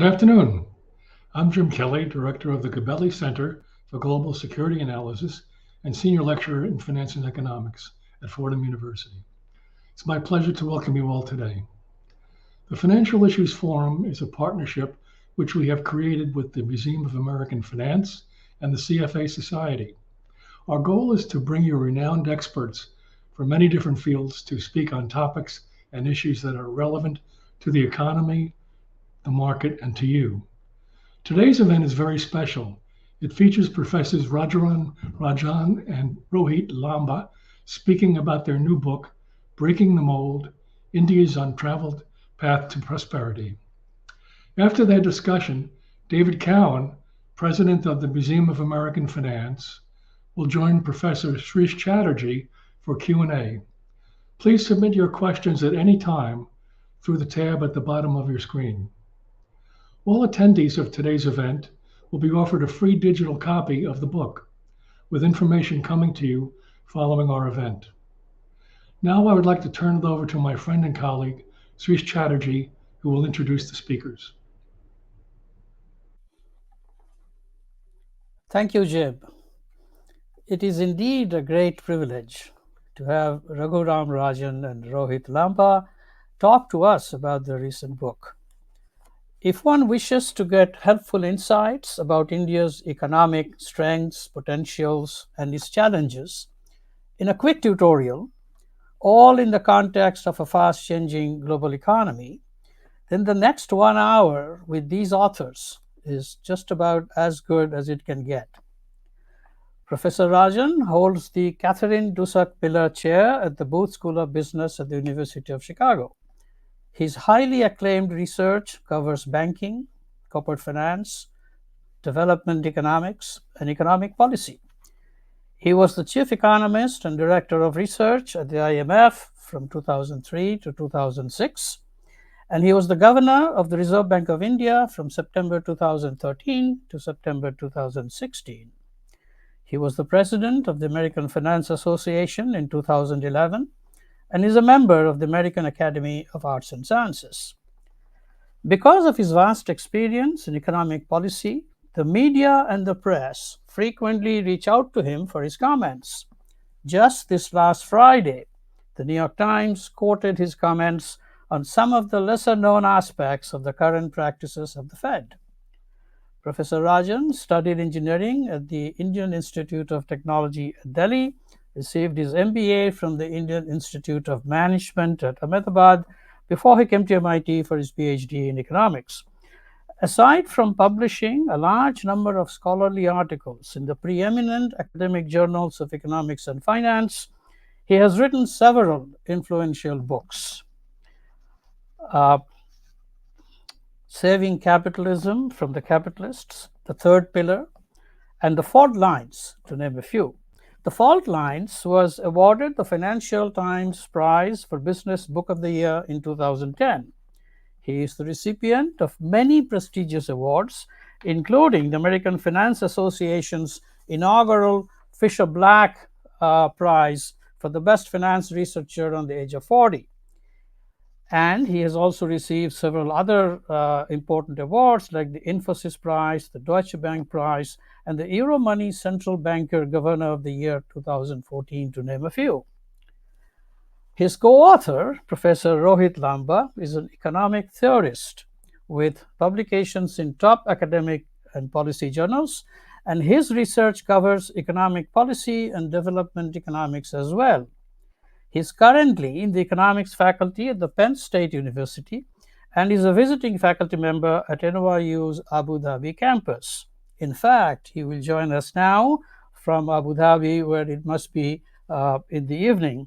Good afternoon. I'm Jim Kelly, Director of the Gabelli Center for Global Security Analysis and Senior Lecturer in Finance and Economics at Fordham University. It's my pleasure to welcome you all today. The Financial Issues Forum is a partnership which we have created with the Museum of American Finance and the CFA Society. Our goal is to bring you renowned experts from many different fields to speak on topics and issues that are relevant to the economy, the market, and to you. Today's event is very special. It features Professors Rajaran Rajan and Rohit Lamba speaking about their new book, Breaking the Mold, India's Untraveled Path to Prosperity. After their discussion, David Cowan, President of the Museum of American Finance, will join Professor Srish Chatterjee for Q&A. Please submit your questions at any time through the tab at the bottom of your screen. All attendees of today's event will be offered a free digital copy of the book, with information coming to you following our event. Now I would like to turn it over to my friend and colleague, Srish Chatterjee, who will introduce the speakers. Thank you, Jim. It is indeed a great privilege to have Raghuram Rajan and Rohit Lamba talk to us about the recent book. If one wishes to get helpful insights about India's economic strengths, potentials, and its challenges in a quick tutorial, all in the context of a fast-changing global economy, then the next 1 hour with these authors is just about as good as it can get. Professor Rajan holds the Catherine Dusak Pillar Chair at the Booth School of Business at the University of Chicago. His highly acclaimed research covers banking, corporate finance, development economics, and economic policy. He was the chief economist and director of research at the IMF from 2003 to 2006, and he was the governor of the Reserve Bank of India from September 2013 to September 2016. He was the president of the American Finance Association in 2011 and is a member of the American Academy of Arts and Sciences. Because of his vast experience in economic policy, the media and the press frequently reach out to him for his comments. Just this last Friday, the New York Times quoted his comments on some of the lesser-known aspects of the current practices of the Fed. Professor Rajan studied engineering at the Indian Institute of Technology at Delhi, received his MBA from the Indian Institute of Management at Ahmedabad before he came to MIT for his PhD in economics. Aside from publishing a large number of scholarly articles in the preeminent academic journals of economics and finance, he has written several influential books. Saving Capitalism from the Capitalists, The Third Pillar, and The Fault Lines, to name a few. The Fault Lines was awarded the Financial Times Prize for Business Book of the Year in 2010. He is the recipient of many prestigious awards, including the American Finance Association's inaugural Fisher Black Prize for the Best Finance Researcher on the Age of 40. And he has also received several other important awards like the Infosys Prize, the Deutsche Bank Prize, and the Euromoney Central Banker Governor of the Year 2014, to name a few. His co-author, Professor Rohit Lamba, is an economic theorist with publications in top academic and policy journals, and his research covers economic policy and development economics as well. He is currently in the economics faculty at the Penn State University and is a visiting faculty member at NYU's Abu Dhabi campus. In fact, he will join us now from Abu Dhabi, where it must be in the evening.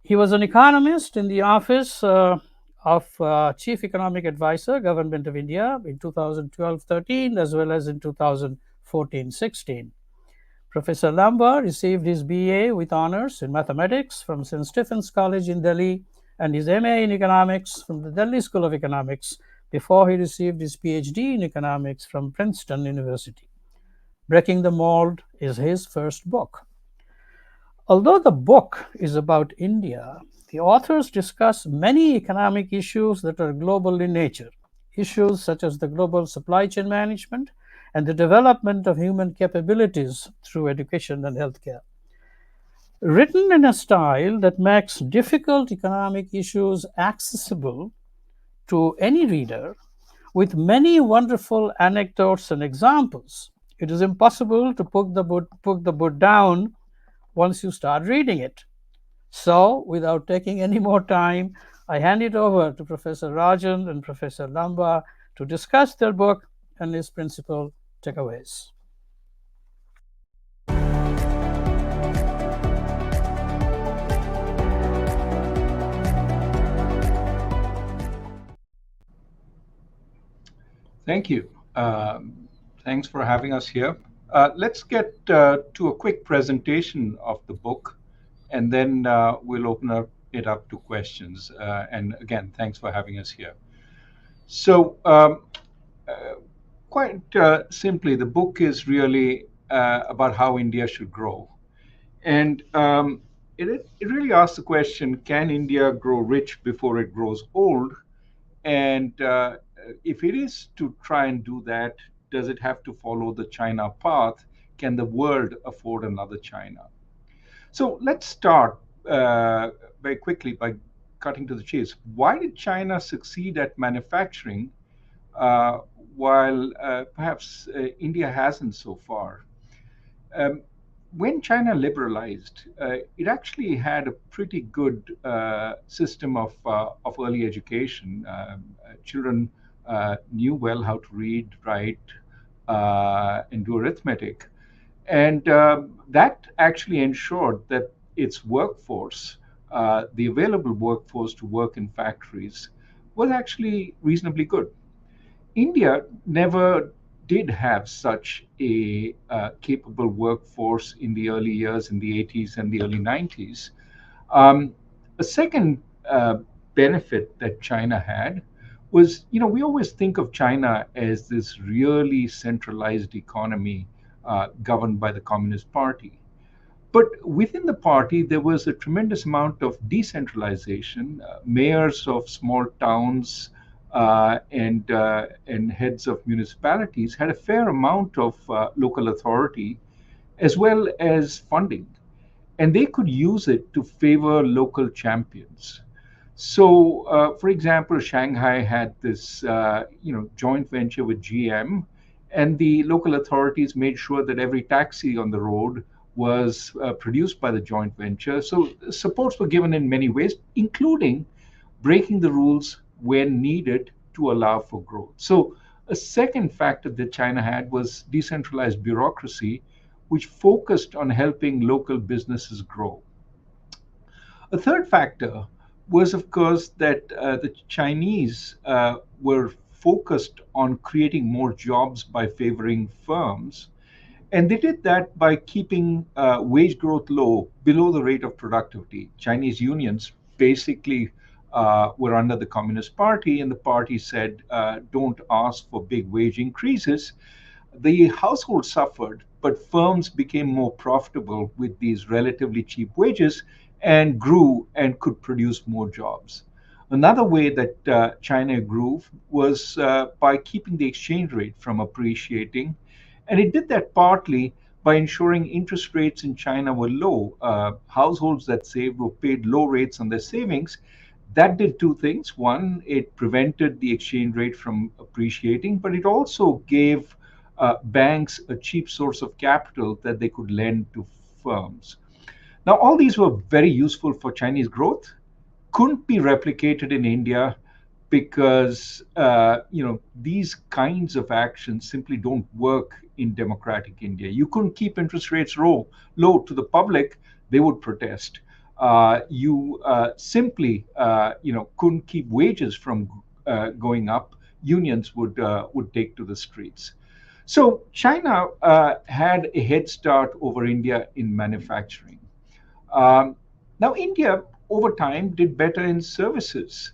He was an economist in the office of Chief Economic Advisor, Government of India in 2012-13 as well as in 2014-16. Professor Lamba received his BA with honors in mathematics from St. Stephen's College in Delhi and his MA in economics from the Delhi School of Economics before he received his PhD in economics from Princeton University. Breaking the Mold is his first book. Although the book is about India, the authors discuss many economic issues that are global in nature, issues such as the global supply chain management and the development of human capabilities through education and healthcare. Written in a style that makes difficult economic issues accessible to any reader, with many wonderful anecdotes and examples. It is impossible to put the book down once you start reading it. So, without taking any more time, I hand it over to Professor Rajan and Professor Lamba to discuss their book and its principal takeaways. Thank you. Thanks for having us here. Let's get to a quick presentation of the book, and then we'll open it up to questions. And again, thanks for having us here. So, quite simply, the book is really about how India should grow. And it really asks the question, can India grow rich before it grows old? And if it is to try and do that, does it have to follow the China path? Can the world afford another China? So let's start very quickly by cutting to the chase. Why did China succeed at manufacturing uh, while perhaps India hasn't so far? Um, when China liberalized, it actually had a pretty good system of early education. Children knew well how to read, write, and do arithmetic. And that actually ensured that its workforce, the available workforce to work in factories, was actually reasonably good. India never did have such a capable workforce in the early years, in the 80s and the early 90s. Um, a second benefit that China had was, we always think of China as this really centralized economy governed by the Communist Party. But within the party, there was a tremendous amount of decentralization. Mayors of small towns and heads of municipalities had a fair amount of local authority as well as funding, and they could use it to favor local champions. So, for example, Shanghai had this, joint venture with GM, and the local authorities made sure that every taxi on the road was produced by the joint venture. So, supports were given in many ways, including breaking the rules when needed to allow for growth. So, a second factor that China had was decentralized bureaucracy, which focused on helping local businesses grow. A third factor was, of course, that the Chinese were focused on creating more jobs by favoring firms. And they did that by keeping wage growth low, below the rate of productivity. Chinese unions basically were under the Communist Party, and the party said, don't ask for big wage increases. The household suffered, but firms became more profitable with these relatively cheap wages and grew and could produce more jobs. Another way that China grew was by keeping the exchange rate from appreciating. And it did that partly by ensuring interest rates in China were low. Households that saved were paid low rates on their savings. That did two things. One, it prevented the exchange rate from appreciating, but it also gave banks a cheap source of capital that they could lend to firms. Now, all these were very useful for Chinese growth, couldn't be replicated in India because these kinds of actions simply don't work in democratic India. You couldn't keep interest rates low to the public; they would protest. You simply couldn't keep wages from going up. Unions would take to the streets. So China had a head start over India in manufacturing. Um, Now, India over time did better in services.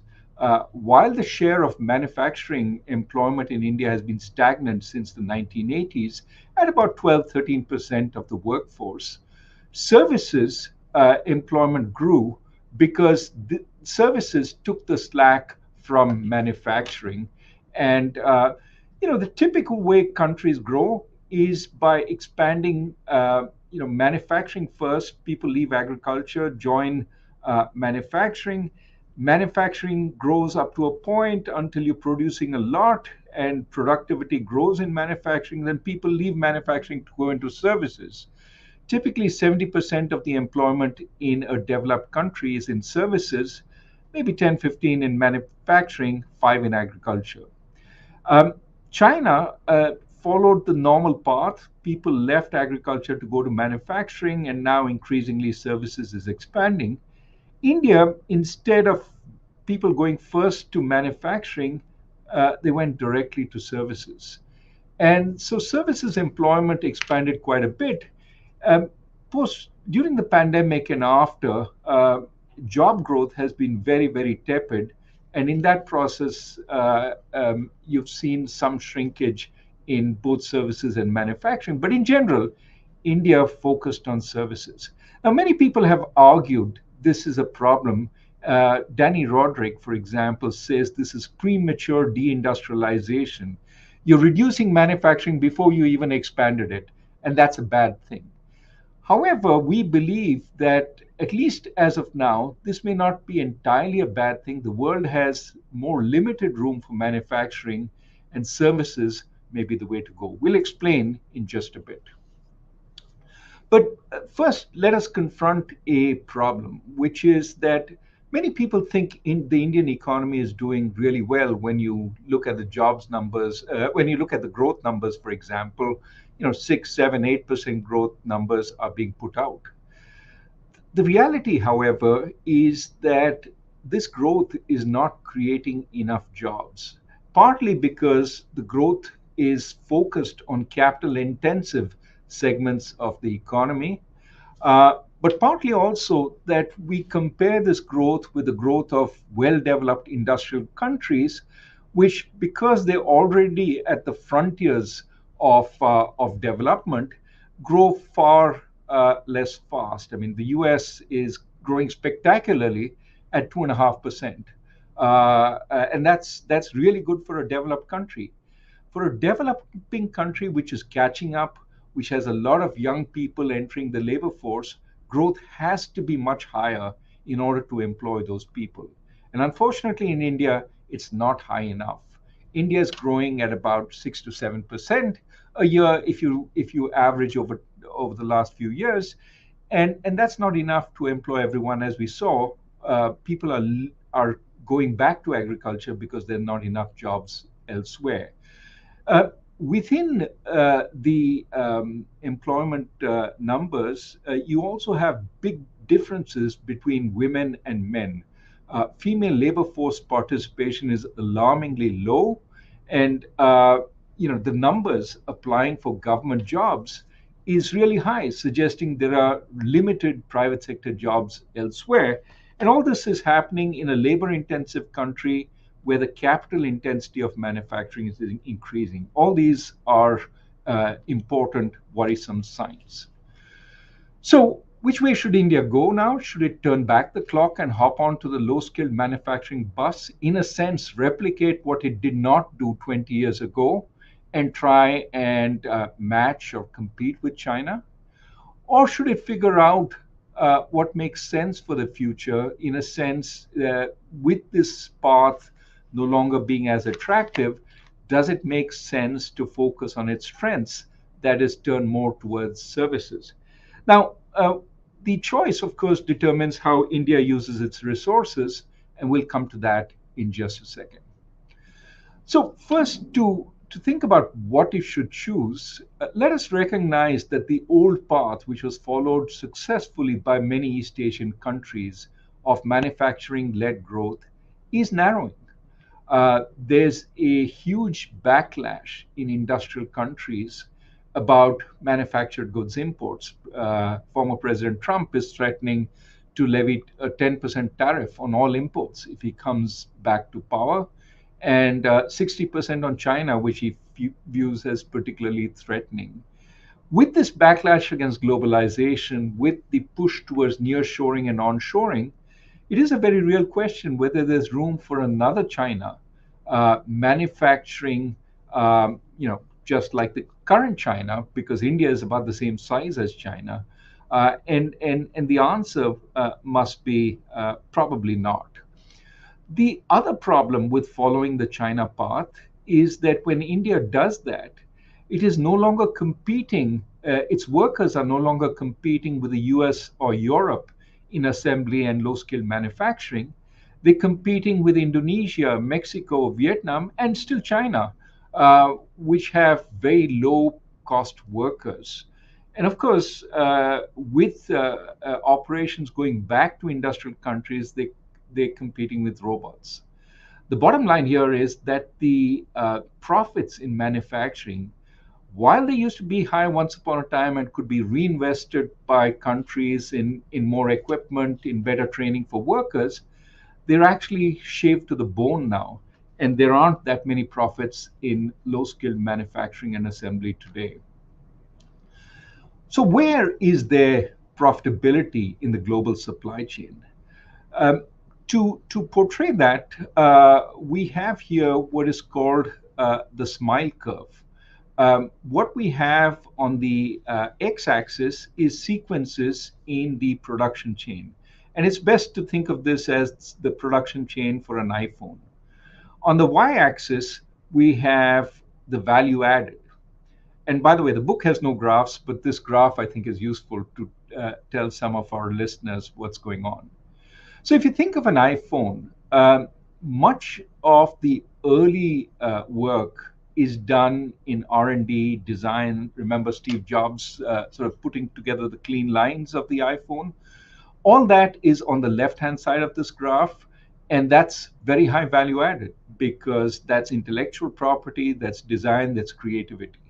While the share of manufacturing employment in India has been stagnant since the 1980s at about 12-13% of the workforce, services employment grew because the services took the slack from manufacturing. And the typical way countries grow is by expanding, manufacturing first. People leave agriculture, join manufacturing. Manufacturing grows up to a point until you're producing a lot and productivity grows in manufacturing. Then people leave manufacturing to go into services. Typically, 70% of the employment in a developed country is in services, maybe 10, 15 in manufacturing, 5 in agriculture. Um, China followed the normal path. People left agriculture to go to manufacturing, and now increasingly services is expanding. India, instead of people going first to manufacturing, they went directly to services. And so services employment expanded quite a bit. Um, During the pandemic and after, job growth has been very, very tepid. And in that process, you've seen some shrinkage in both services and manufacturing. But in general, India focused on services. Now, many people have argued this is a problem. Danny Roderick, for example, says this is premature deindustrialization. You're reducing manufacturing before you even expanded it, and that's a bad thing. However, we believe that, at least as of now, this may not be entirely a bad thing. The world has more limited room for manufacturing, and services may be the way to go. We'll explain in just a bit. But first, let us confront a problem, which is that many people think the Indian economy is doing really well when you look at the jobs numbers, when you look at the growth numbers, for example, 6, 7, 8% growth numbers are being put out. The reality, however, is that this growth is not creating enough jobs, partly because the growth is focused on capital intensive segments of the economy, but partly also that we compare this growth with the growth of well-developed industrial countries, which, because they're already at the frontiers of development, grow far less fast. I mean, the U.S. is growing spectacularly at 2.5%, and that's really good for a developed country. For a developing country which is catching up, which has a lot of young people entering the labor force, growth has to be much higher in order to employ those people. And unfortunately, in India, it's not high enough. India is growing at about 6 to 7% a year if you average over the last few years, and that's not enough to employ everyone. As we saw, people are going back to agriculture because there are not enough jobs elsewhere. Within the employment numbers, you also have big differences between women and men. Female labor force participation is alarmingly low, and the numbers applying for government jobs is really high, suggesting there are limited private sector jobs elsewhere. And all this is happening in a labor-intensive country where the capital intensity of manufacturing is increasing. All these are important, worrisome signs. So, which way should India go now? Should it turn back the clock and hop onto the low-skilled manufacturing bus, in a sense, replicate what it did not do 20 years ago and try and match or compete with China? Or should it figure out what makes sense for the future, in a sense, with this path no longer being as attractive, does it make sense to focus on its strengths, that is, turn more towards services? Now, the choice, of course, determines how India uses its resources, and we'll come to that in just a second. So first, to think about what it should choose, let us recognize that the old path, which was followed successfully by many East Asian countries of manufacturing-led growth, is narrowing. There's a huge backlash in industrial countries about manufactured goods imports. Former President Trump is threatening to levy a 10% tariff on all imports if he comes back to power, and 60% on China, which he views as particularly threatening. With this backlash against globalization, with the push towards nearshoring and onshoring, it is a very real question whether there's room for another China, manufacturing, just like the current China, because India is about the same size as China? And the answer must be probably not. The other problem with following the China path is that when India does that, it is no longer competing, its workers are no longer competing with the US or Europe in assembly and low skilled manufacturing. They're competing with Indonesia, Mexico, Vietnam, and still China, which have very low cost workers. And of course, with operations going back to industrial countries, they're competing with robots. The bottom line here is that the profits in manufacturing, while they used to be high once upon a time and could be reinvested by countries in more equipment, in better training for workers, they're actually shaved to the bone now. And there aren't that many profits in low skilled manufacturing and assembly today. So, where is there profitability in the global supply chain? To portray that, we have here what is called the smile curve. What we have on the x-axis is sequences in the production chain. And it's best to think of this as the production chain for an iPhone. On the y-axis, we have the value added. And by the way, the book has no graphs, but this graph I think is useful to tell some of our listeners what's going on. So if you think of an iPhone, much of the early work is done in R&D, design. Remember Steve Jobs sort of putting together the clean lines of the iPhone? All that is on the left-hand side of this graph, and that's very high value added because that's intellectual property, that's design, that's creativity.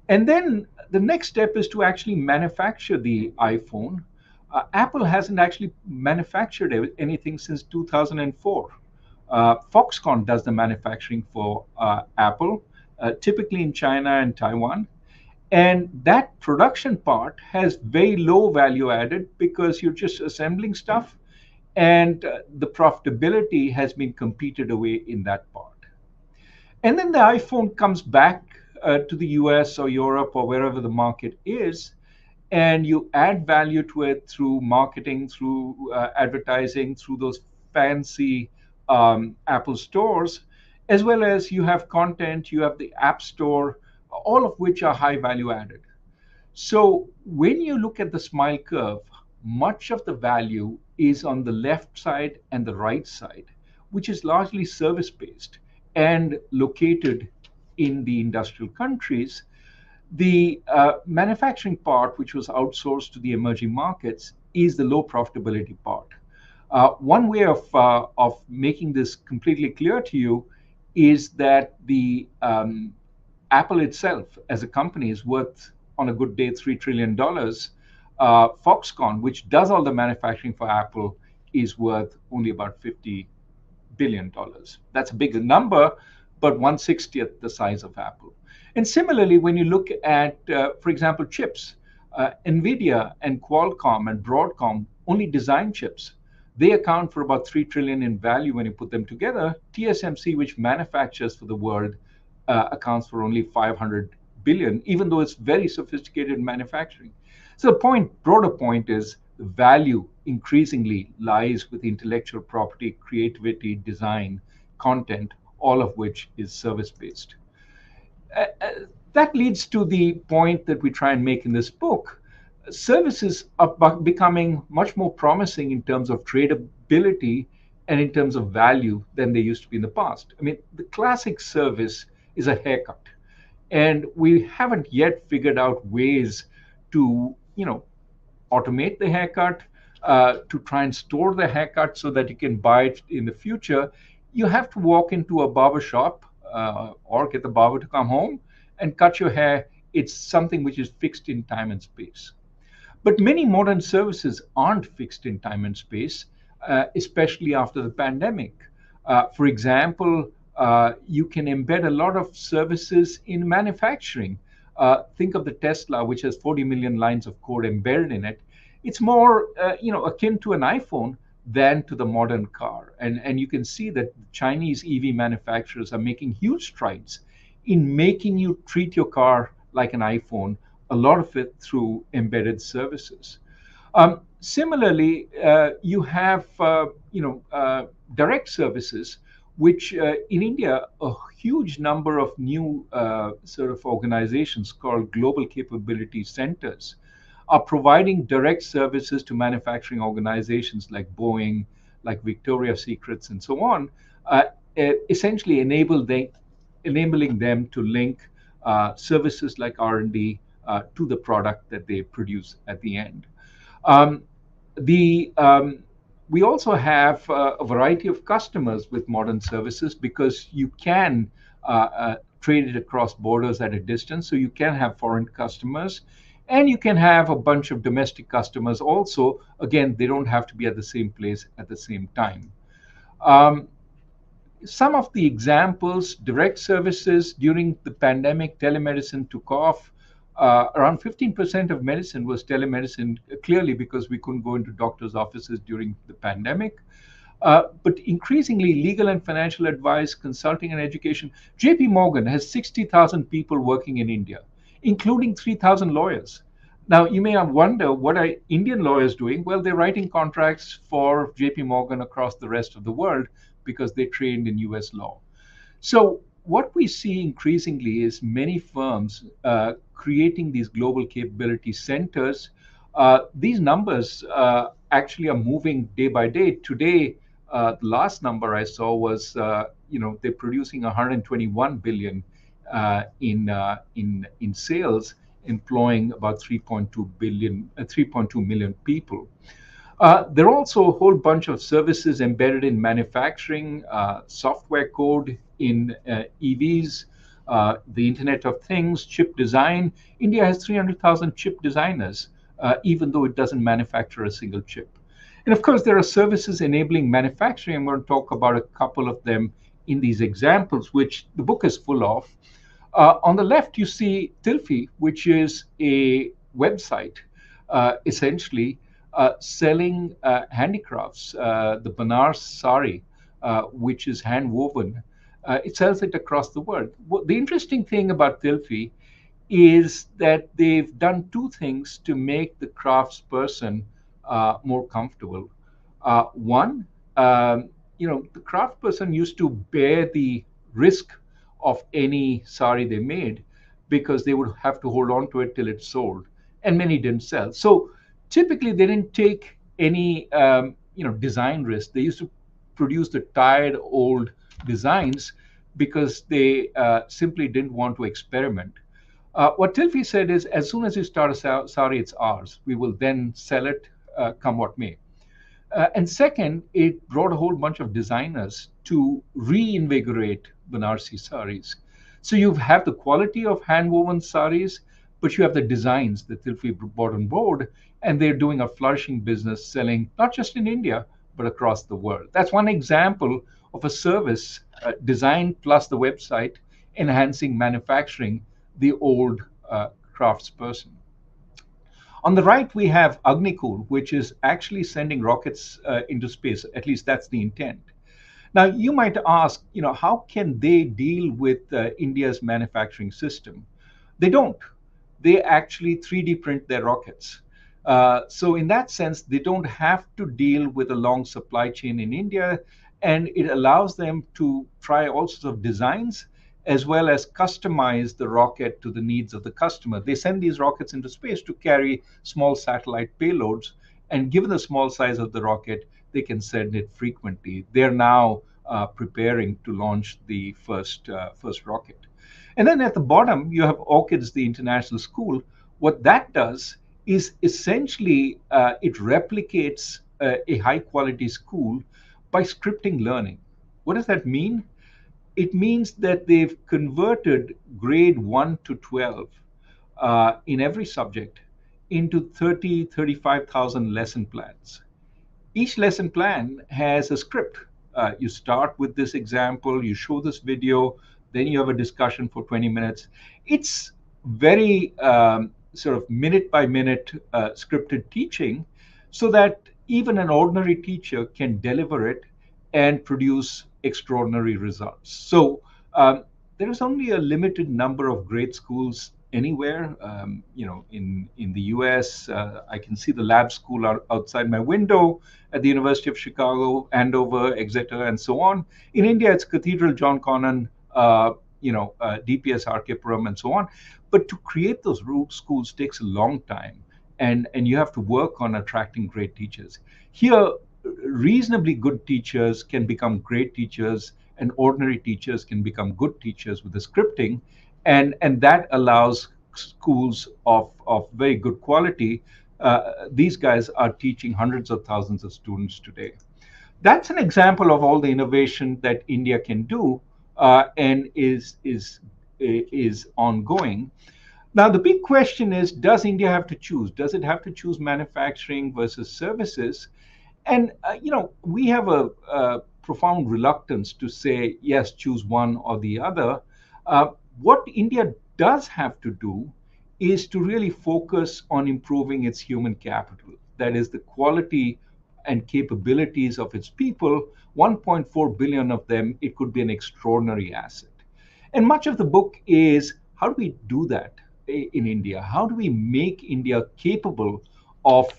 And then the next step is to actually manufacture the iPhone. Apple hasn't actually manufactured anything since 2004. Foxconn does the manufacturing for Apple, typically in China and Taiwan. And that production part has very low value added because you're just assembling stuff, and the profitability has been competed away in that part. And then the iPhone comes back to the US or Europe or wherever the market is, and you add value to it through marketing, through advertising, through those fancy Apple stores, as well as you have content, you have the App Store, all of which are high value added. So when you look at the smile curve, much of the value is on the left side and the right side, which is largely service based and located in the industrial countries. The manufacturing part, which was outsourced to the emerging markets, is the low profitability part. One way of making this completely clear to you is that the Apple itself as a company is worth, on a good day, $3 trillion. Foxconn, which does all the manufacturing for Apple, is worth only about $50 billion. That's a big number, but 1/60th the size of Apple. And similarly, when you look at, for example, chips, NVIDIA and Qualcomm and Broadcom only design chips. They account for about $3 trillion in value when you put them together. TSMC, which manufactures for the world, accounts for only 500 billion, even though it's very sophisticated manufacturing. So the broader point is the value increasingly lies with intellectual property, creativity, design, content, all of which is service-based. That leads to the point that we try and make in this book. Services are becoming much more promising in terms of tradability and in terms of value than they used to be in the past. I mean, the classic service is a haircut, and we haven't yet figured out ways to, automate the haircut, to try and store the haircut so that you can buy it in the future. You have to walk into a barber shop or get the barber to come home and cut your hair. It's something which is fixed in time and space. But many modern services aren't fixed in time and space, especially after the pandemic. For example, you can embed a lot of services in manufacturing. Think of the Tesla, which has 40 million lines of code embedded in it. It's more, akin to an iPhone, than to the modern car. And you can see that Chinese EV manufacturers are making huge strides in making you treat your car like an iPhone, a lot of it through embedded services. Similarly, you have direct services, which in India, a huge number of new sort of organizations called global capability centers are providing direct services to manufacturing organizations like Boeing, like Victoria's Secrets, and so on, essentially enabling them to link services like R&D to the product that they produce at the end. Um, the We also have a variety of customers with modern services because you can trade it across borders at a distance. So you can have foreign customers and you can have a bunch of domestic customers also. Again, they don't have to be at the same place at the same time. Um, some of the examples, direct services during the pandemic, telemedicine took off. Around 15% of medicine was telemedicine, clearly because we couldn't go into doctors' offices during the pandemic. But increasingly, legal and financial advice, consulting, and education. JP Morgan has 60,000 people working in India, including 3,000 lawyers. Now, you may wonder, what are Indian lawyers doing? Well, they're writing contracts for JP Morgan across the rest of the world because they trained in US law. So what we see increasingly is many firms creating these global capability centers. These numbers actually are moving day by day. Today, the last number I saw was, they're producing 121 billion in sales, employing about 3.2 million people. There are also a whole bunch of services embedded in manufacturing, software code in EVs, the Internet of Things, chip design. India has 300,000 chip designers, even though it doesn't manufacture a single chip. And of course, there are services enabling manufacturing. I'm going to talk about a couple of them in these examples, which the book is full of. On the left, you see Tilfi, which is a website essentially selling handicrafts, the Banaras sari, which is hand woven. It sells it across the world. The interesting thing about Tilfi is that they've done two things to make the craftsperson more comfortable. One, the craftsperson used to bear the risk of any sari they made because they would have to hold on to it till it sold, and many didn't sell. So typically, they didn't take any design risk. They used to produce the tired old designs because they simply didn't want to experiment. What Tilfi said is, as soon as you start a sari, it's ours. We will then sell it, come what may. And second, it brought a whole bunch of designers to reinvigorate Banarsi saris. So you have the quality of hand-woven saris, but you have the designs that Tilfi brought on board, and they're doing a flourishing business selling not just in India, but across the world. That's one example of a service, design plus the website, enhancing manufacturing, the old craftsperson. On the right, we have Agnikul, which is actually sending rockets into space. At least that's the intent. Now, you might ask, how can they deal with India's manufacturing system? They don't. They actually 3D print their rockets. So in that sense, they don't have to deal with a long supply chain in India, and it allows them to try all sorts of designs as well as customize the rocket to the needs of the customer. They send these rockets into space to carry small satellite payloads, and given the small size of the rocket, they can send it frequently. They're now preparing to launch the first rocket. And then at the bottom, you have ORCIDS, the international school. What that does is essentially it replicates a high quality school by scripting learning. What does that mean? It means that they've converted grade 1 to 12 in every subject into 30, 35,000 lesson plans. Each lesson plan has a script. You start with this example, you show this video, then you have a discussion for 20 minutes. It's very sort of minute by minute scripted teaching so that even an ordinary teacher can deliver it and produce extraordinary results. So there is only a limited number of great schools anywhere. In the U.S., I can see the lab school outside my window at the University of Chicago, Andover, Exeter, and so on. In India, it's Cathedral, John Connon, DPS Arkepuram, and so on. But to create those root schools takes a long time, and you have to work on attracting great teachers. Here, reasonably good teachers can become great teachers, and ordinary teachers can become good teachers with the scripting, and that allows schools of very good quality. These guys are teaching hundreds of thousands of students today. That's an example of all the innovation that India can do, and is ongoing. Now, the big question is, does India have to choose? Does it have to choose manufacturing versus services? And we have a profound reluctance to say yes, choose one or the other. What India does have to do is to really focus on improving its human capital. That is the quality and capabilities of its people. 1.4 billion of them, it could be an extraordinary asset. And much of the book is, how do we do that in India? How do we make India capable of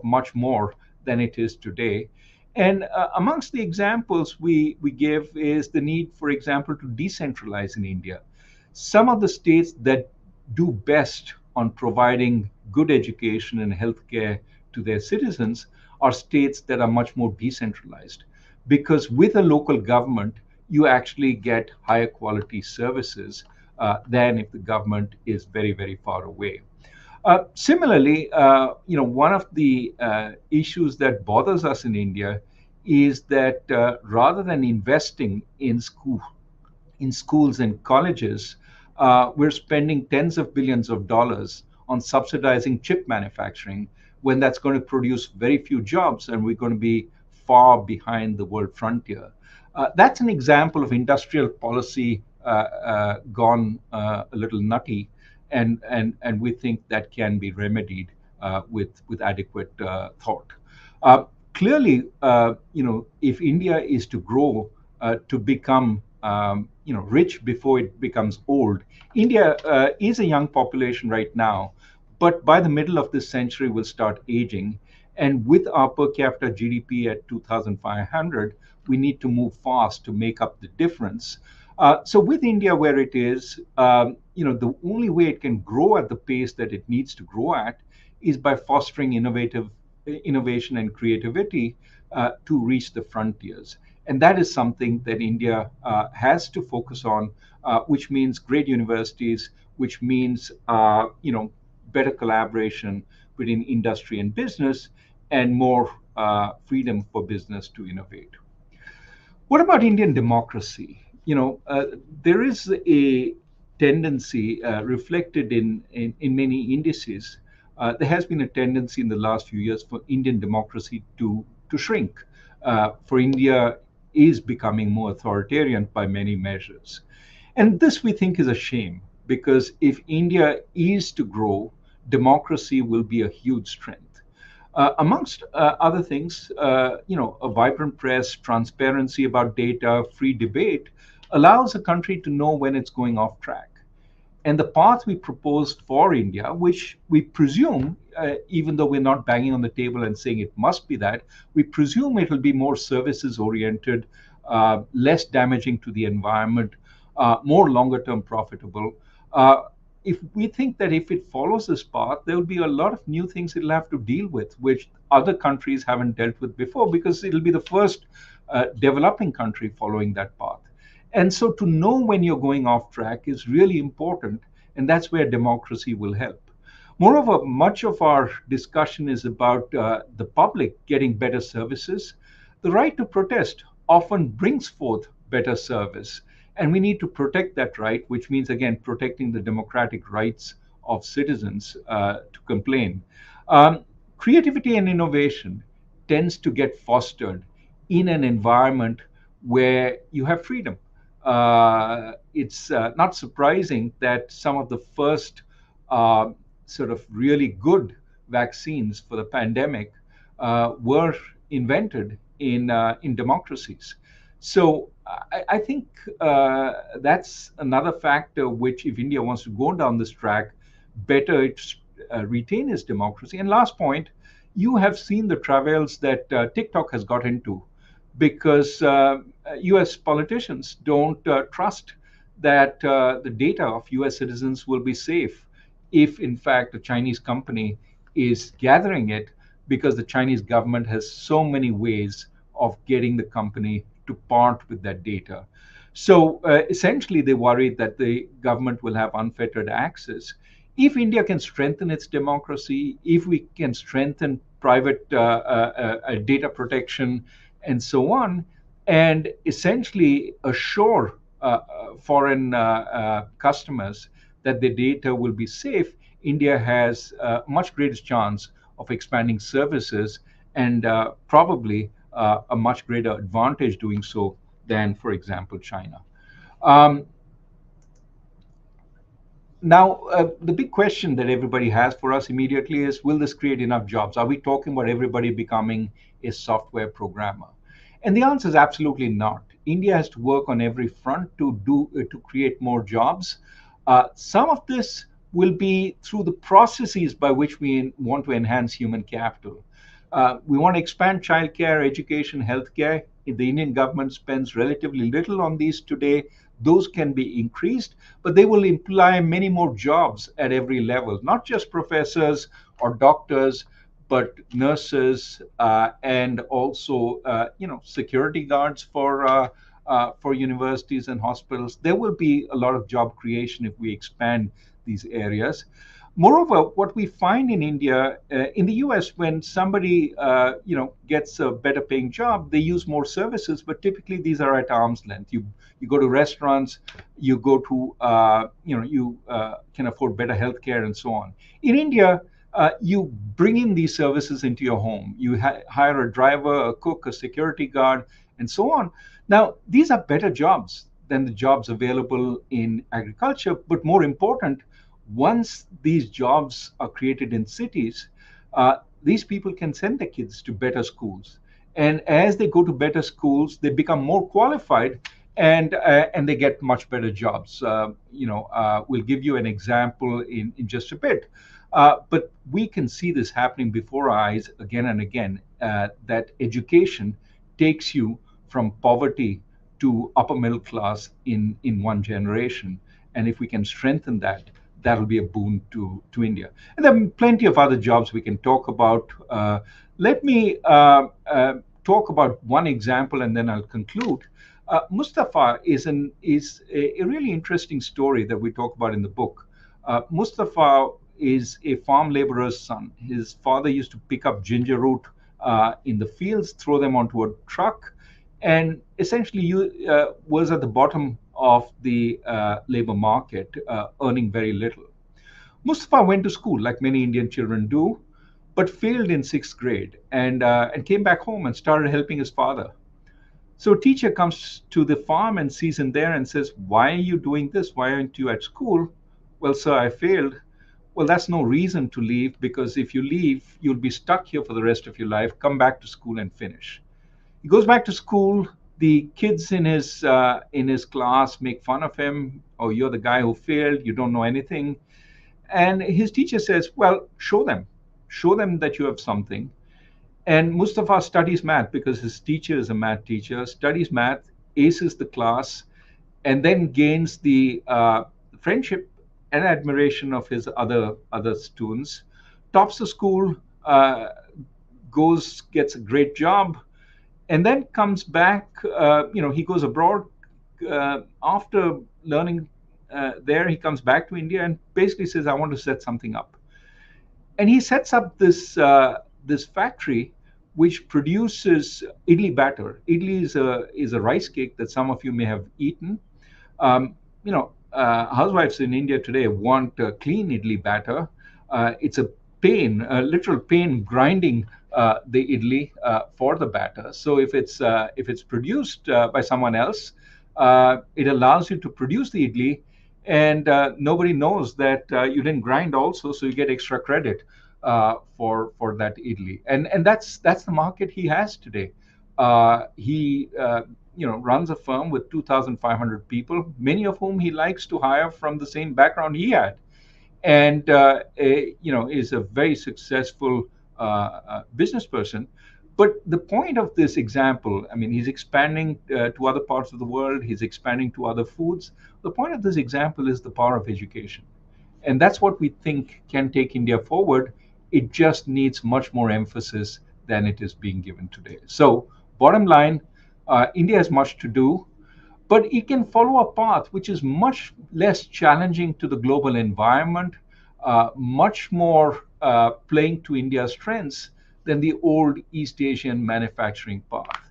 much more than it is today? And amongst the examples we give is the need, for example, to decentralize in India. Some of the states that do best on providing good education and healthcare to their citizens are states that are much more decentralized. Because with a local government, you actually get higher quality services than if the government is very, very far away. Similarly, one of the issues that bothers us in India is that rather than investing in schools and colleges, we're spending tens of billions of dollars on subsidizing chip manufacturing when that's going to produce very few jobs, and we're going to be far behind the world frontier. That's an example of industrial policy gone a little nutty, and we think that can be remedied with adequate thought. Clearly, if India is to grow to become rich before it becomes old, India is a young population right now, but by the middle of this century will start aging. And with our per capita GDP at 2,500, we need to move fast to make up the difference. So with India where it is, the only way it can grow at the pace that it needs to grow at is by fostering innovation and creativity to reach the frontiers. And that is something that India has to focus on, which means great universities, which means better collaboration between industry and business, and more freedom for business to innovate. What about Indian democracy? There is a tendency reflected in many indices. There has been a tendency in the last few years for Indian democracy to shrink. For India is becoming more authoritarian by many measures. And this we think is a shame, because if India is to grow, democracy will be a huge strength. Amongst other things, a vibrant press, transparency about data, free debate allows a country to know when it's going off track. And the path we proposed for India, which we presume, even though we're not banging on the table and saying it must be that, we presume it will be more services oriented, less damaging to the environment, more longer term profitable. If we think that if it follows this path, there will be a lot of new things it'll have to deal with, which other countries haven't dealt with before, because it'll be the first developing country following that path. And so to know when you're going off track is really important, and that's where democracy will help. Moreover, much of our discussion is about the public getting better services. The right to protest often brings forth better service, and we need to protect that right, which means, again, protecting the democratic rights of citizens to complain. Creativity and innovation tends to get fostered in an environment where you have freedom. It's not surprising that some of the first sort of really good vaccines for the pandemic were invented in democracies. So I think that's another factor which, if India wants to go down this track, better it retain its democracy. And last point, you have seen the travails that TikTok has got into because US politicians don't trust that the data of US citizens will be safe if, in fact, a Chinese company is gathering it, because the Chinese government has so many ways of getting the company to part with that data. So essentially, they worry that the government will have unfettered access. If India can strengthen its democracy, if we can strengthen private data protection and so on, and essentially assure foreign customers that their data will be safe, India has a much greater chance of expanding services and probably a much greater advantage doing so than, for example, China. Um, Now, the big question that everybody has for us immediately is, will this create enough jobs? Are we talking about everybody becoming a software programmer? And the answer is absolutely not. India has to work on every front to create more jobs. Some of this will be through the processes by which we want to enhance human capital. We want to expand childcare, education, healthcare. The Indian government spends relatively little on these today. Those can be increased, but they will imply many more jobs at every level, not just professors or doctors, but nurses and also, security guards for universities and hospitals. There will be a lot of job creation if we expand these areas. Moreover, what we find in India, in the US, when somebody gets a better paying job, they use more services, but typically these are at arm's length. You go to restaurants, you go to you can afford better healthcare and so on. In India, you bring in these services into your home. You hire a driver, a cook, a security guard, and so on. Now, these are better jobs than the jobs available in agriculture, but more important, once these jobs are created in cities, these people can send their kids to better schools. And as they go to better schools, they become more qualified and they get much better jobs. We'll give you an example in just a bit. But we can see this happening before our eyes again and again, that education takes you from poverty to upper middle class in one generation. And if we can strengthen that, that'll be a boon to India. And there are plenty of other jobs we can talk about. Let me talk about one example and then I'll conclude. Mustafa is a really interesting story that we talk about in the book. Mustafa is a farm laborer's son. His father used to pick up ginger root in the fields, throw them onto a truck, and essentially was at the bottom of the labor market, earning very little. Mustafa went to school, like many Indian children do, but failed in sixth grade and came back home and started helping his father. So a teacher comes to the farm and sees him there and says, "Why are you doing this? Why aren't you at school?" "Well, sir, I failed." "Well, that's no reason to leave, because if you leave, you'll be stuck here for the rest of your life. Come back to school and finish." He goes back to school. The kids in his class make fun of him. "Oh, you're the guy who failed. You don't know anything." And his teacher says, "Well, show them that you have something." And Mustafa studies math because his teacher is a math teacher, studies math, aces the class, and then gains the friendship and admiration of his other students, tops the school, gets a great job, and then comes back. He goes abroad after learning there. He comes back to India and basically says, "I want to set something up." And he sets up this factory which produces idli batter. Idli is a rice cake that some of you may have eaten. Housewives in India today want clean idli batter. It's a literal pain grinding the idli for the batter. So if it's produced by someone else, it allows you to produce the idli, and nobody knows that you didn't grind also, so you get extra credit. for that idli, and that's the market he has today. He runs a firm with 2,500 people, many of whom he likes to hire from the same background he had, and is a very successful business person. But the point of this example, I mean, he's expanding to other parts of the world, he's expanding to other foods. The point of this example is the power of education. And that's what we think can take India forward. It just needs much more emphasis than it is being given today. So, bottom line, India has much to do, but it can follow a path which is much less challenging to the global environment, much more playing to India's strengths than the old East Asian manufacturing path.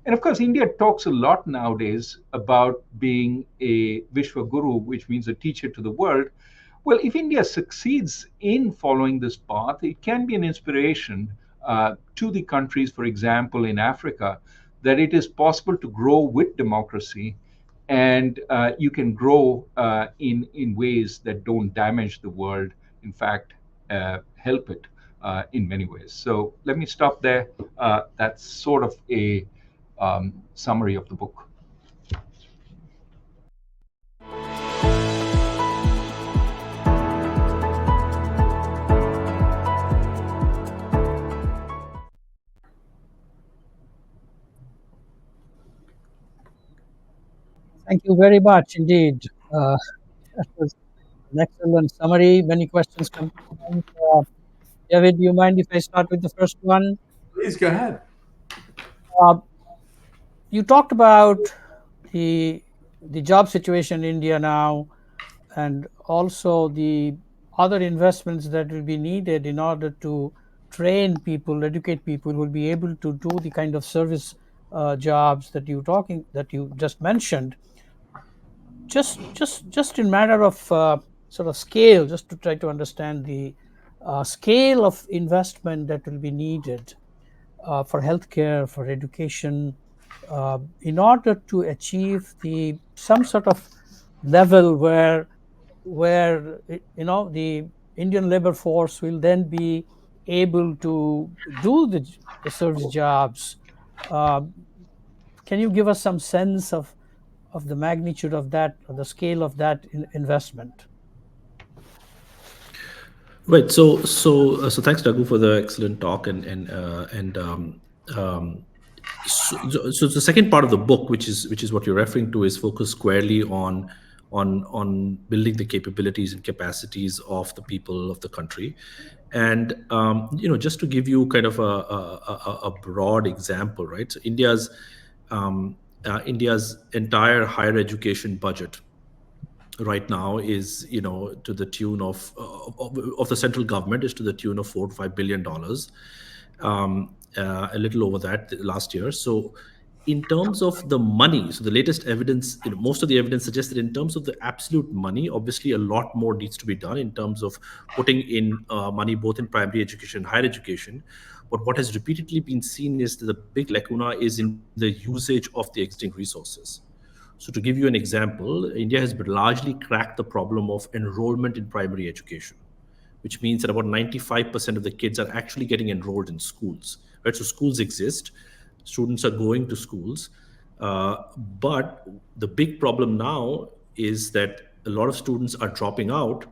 And of course, India talks a lot nowadays about being a Vishwaguru, which means a teacher to the world. Well, if India succeeds in following this path, it can be an inspiration to the countries, for example, in Africa, that it is possible to grow with democracy, and you can grow in ways that don't damage the world. In fact, help it in many ways. So let me stop there. That's sort of a summary of the book. Thank you very much indeed. That was an excellent summary. Many questions come to mind. David, do you mind if I start with the first one? Please go ahead. You talked about the job situation in India now, and also the other investments that will be needed in order to train people, educate people who will be able to do the kind of service jobs that you just mentioned. Just in matter of sort of scale, just to try to understand the scale of investment that will be needed for healthcare, for education, in order to achieve some sort of level where the Indian labor force will then be able to do the service jobs. Can you give us some sense of the magnitude of that, or the scale of that investment? Right. So thanks, Raghu, for the excellent talk, so the second part of the book, which is what you're referring to, is focused squarely on building the capabilities and capacities of the people of the country. And just to give you kind of a broad example, right? So India's entire higher education budget right now is, to the tune of the central government, is to the tune of $4 to $5 billion, a little over that last year. So in terms of the money, so the latest evidence, most of the evidence suggests that in terms of the absolute money, obviously a lot more needs to be done in terms of putting in money both in primary education and higher education. But what has repeatedly been seen is that the big lacuna is in the usage of the existing resources. So to give you an example, India has largely cracked the problem of enrollment in primary education, which means that about 95% of the kids are actually getting enrolled in schools, right? So schools exist, students are going to schools, but the big problem now is that a lot of students are dropping out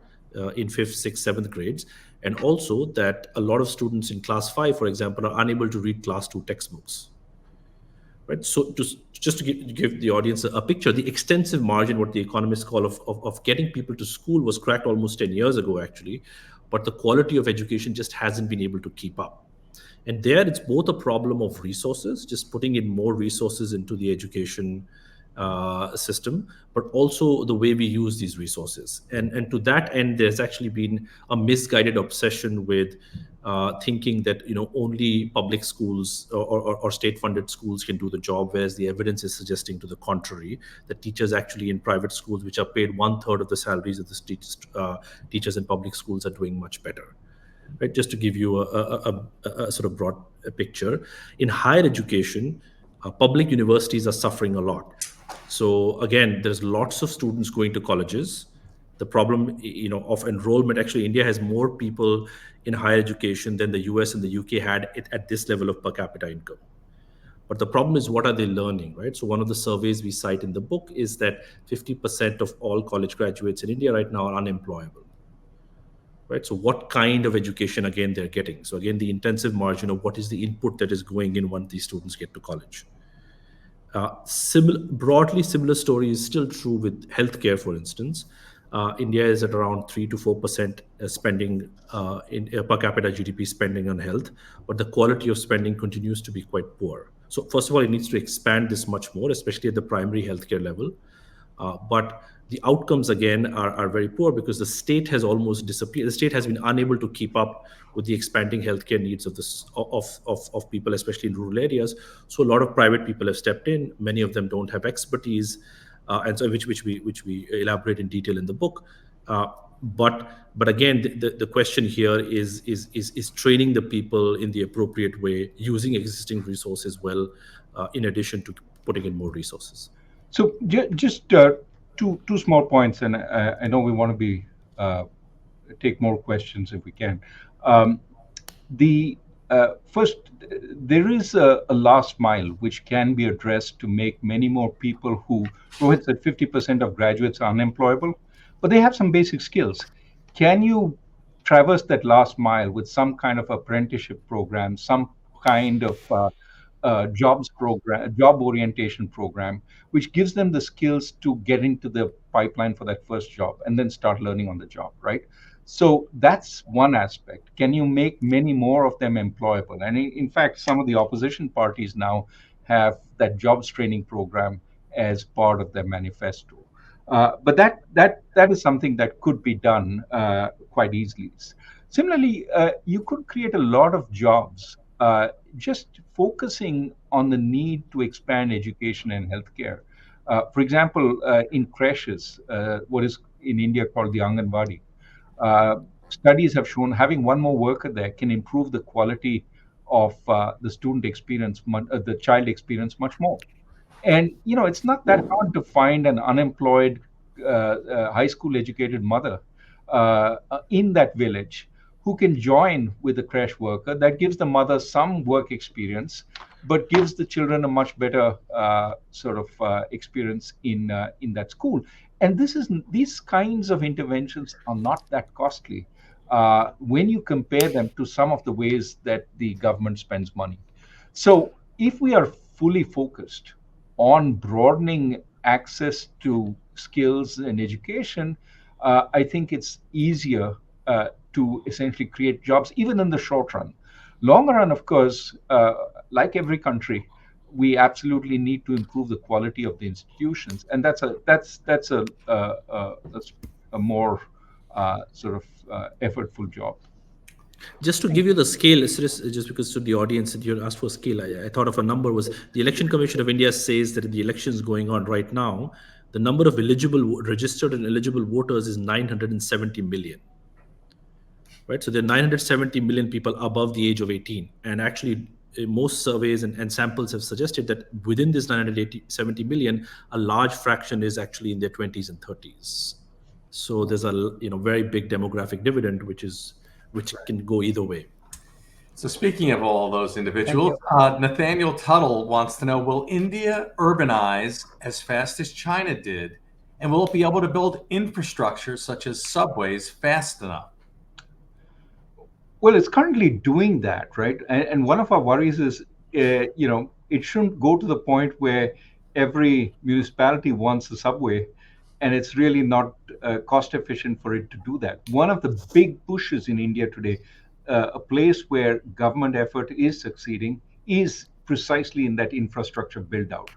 in 5th, 6th, 7th grades, and also that a lot of students in class 5, for example, are unable to read class 2 textbooks. Right. So just to give the audience a picture, the extensive margin, what the economists call of getting people to school, was cracked almost 10 years ago, actually. But the quality of education just hasn't been able to keep up. And there it's both a problem of resources, just putting in more resources into the education system, but also the way we use these resources. And to that end, there's actually been a misguided obsession with thinking that only public schools or state-funded schools can do the job, whereas the evidence is suggesting to the contrary, that teachers actually in private schools, which are paid 1/3 of the salaries of the teachers in public schools, are doing much better. Right? Just to give you a sort of broad picture, in higher education, public universities are suffering a lot. So again, there's lots of students going to colleges, the problem, of enrollment. Actually, India has more people in higher education than the US and the UK had at this level of per capita income. But the problem is, what are they learning, right? So one of the surveys we cite in the book is that 50% of all college graduates in India right now are unemployable, right? So what kind of education, again, they're getting? So again, the intensive margin of what is the input that is going in once these students get to college. Broadly similar story is still true with healthcare, for instance. India is at around 3 to 4% spending in per capita GDP spending on health, but the quality of spending continues to be quite poor. So first of all, it needs to expand this much more, especially at the primary healthcare level. But the outcomes, again, are very poor because the state has almost disappeared. The state has been unable to keep up with the expanding healthcare needs of people, especially in rural areas. So a lot of private people have stepped in. Many of them don't have expertise, and so which we elaborate in detail in the book. But again, the question here is training the people in the appropriate way, using existing resources well, in addition to putting in more resources. So just two small points, and I know we want to be take more questions if we can. First, there is a last mile which can be addressed to make many more people who, Rohit said 50% of graduates are unemployable, but they have some basic skills. Can you traverse that last mile with some kind of apprenticeship program, some kind of jobs program, job orientation program, which gives them the skills to get into the pipeline for that first job and then start learning on the job, right? So that's one aspect. Can you make many more of them employable? And in fact, some of the opposition parties now have that jobs training program as part of their manifesto. But that is something that could be done quite easily. Similarly, you could create a lot of jobs just focusing on the need to expand education and healthcare. For example, in creches, what is in India called the Anganwadi, studies have shown having one more worker there can improve the quality of the student experience, the child experience much more. And it's not that hard to find an unemployed high school educated mother in that village who can join with the creche worker. That gives the mother some work experience, but gives the children a much better experience in that school. And these kinds of interventions are not that costly when you compare them to some of the ways that the government spends money. So if we are fully focused on broadening access to skills and education, I think it's easier to essentially create jobs, even in the short run. Longer run, of course, like every country, we absolutely need to improve the quality of the institutions, and that's a more effortful job. Just to give you the scale, just because to the audience that you asked for scale, I thought of a number. Was the Election Commission of India says that in the elections going on right now, the number of registered and eligible voters is 970 million. Right, so there are 970 million people above the age of 18, and actually most surveys and samples have suggested that within this 970 million, a large fraction is actually in their 20s and 30s. So there's a very big demographic dividend, which can go either way. So speaking of all those individuals, Nathaniel Tuttle wants to know, will India urbanize as fast as China did? And will it be able to build infrastructure such as subways fast enough? Well, it's currently doing that, right? And one of our worries is, it shouldn't go to the point where every municipality wants a subway, and it's really not cost efficient for it to do that. One of the big pushes in India today, a place where government effort is succeeding, is precisely in that infrastructure build out.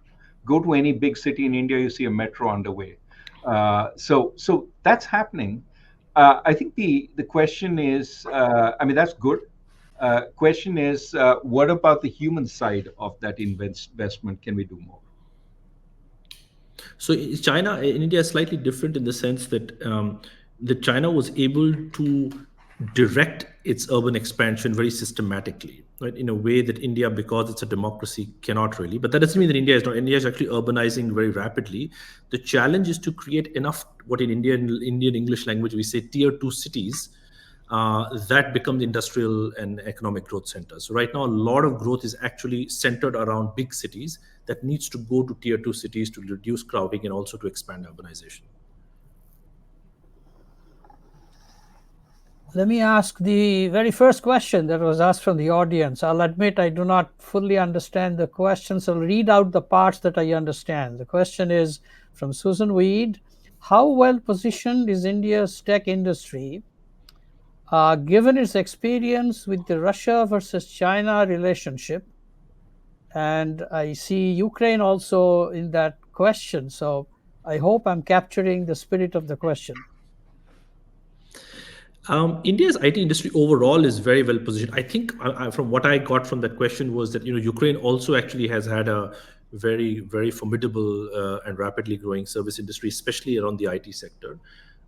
Go to any big city in India, you see a metro underway. So that's happening. I think the question is, that's good. Question is, what about the human side of that investment? Can we do more? So China in India is slightly different in the sense that China was able to direct its urban expansion very systematically, right? In a way that India, because it's a democracy, cannot really. But that doesn't mean that India is not. India is actually urbanizing very rapidly. The challenge is to create enough, what in Indian English language we say tier 2 cities, that become industrial and economic growth centers. So right now, a lot of growth is actually centered around big cities that needs to go to tier 2 cities to reduce crowding and also to expand urbanization. Let me ask the very first question that was asked from the audience. I'll admit I do not fully understand the question, so I'll read out the parts that I understand. The question is from Susan Weed. How well positioned is India's tech industry given its experience with the Russia versus China relationship? And I see Ukraine also in that question. So I hope I'm capturing the spirit of the question. India's IT industry overall is very well positioned. I think from what I got from that question was that Ukraine also actually has had a very, very formidable and rapidly growing service industry, especially around the IT sector.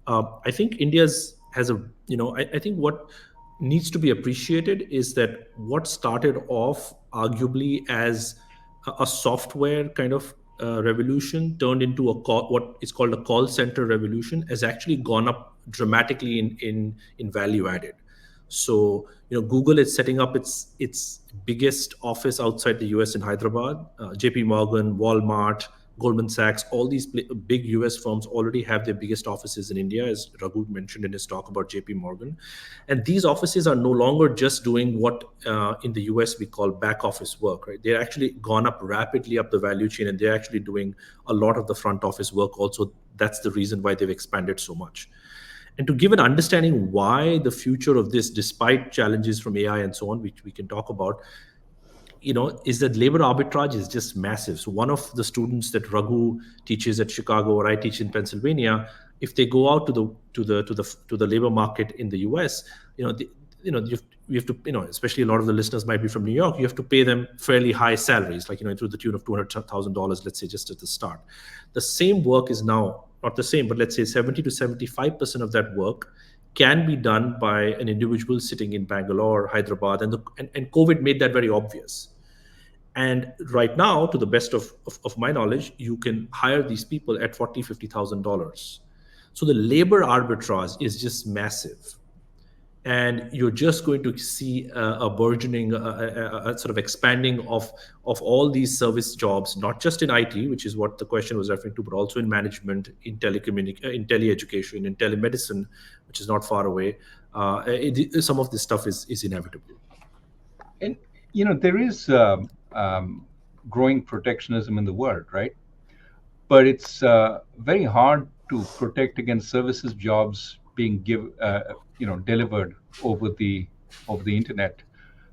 I think India's has a I think what needs to be appreciated is that what started off arguably as a software kind of revolution turned into what is called a call center revolution has actually gone up dramatically in value added. So Google is setting up its biggest office outside the US in Hyderabad. JP Morgan, Walmart, Goldman Sachs, all these big US firms already have their biggest offices in India, as Raghu mentioned in his talk about JP Morgan. And these offices are no longer just doing what in the US we call back office work, right? They're actually gone up rapidly up the value chain, and they're actually doing a lot of the front office work also. That's the reason why they've expanded so much. And to give an understanding why the future of this, despite challenges from AI and so on, which we can talk about, is that labor arbitrage is just massive. So one of the students that Raghu teaches at Chicago, or I teach in Pennsylvania, if they go out to the labor market in the US, you have to, especially a lot of the listeners might be from New York, you have to pay them fairly high salaries, like, to the tune of $200,000, let's say, just at the start. The same work is now, not the same, but let's say 70 to 75% of that work can be done by an individual sitting in Bangalore, Hyderabad, and COVID made that very obvious. And right now, to the best of my knowledge, you can hire these people at $40,000, $50,000. So the labor arbitrage is just massive. And you're just going to see a burgeoning, a sort of expanding of all these service jobs, not just in IT, which is what the question was referring to, but also in management, in tele-education, in telemedicine, which is not far away. Some of this stuff is inevitable. And there is growing protectionism in the world, right? But it's very hard to protect against services jobs being delivered over the internet.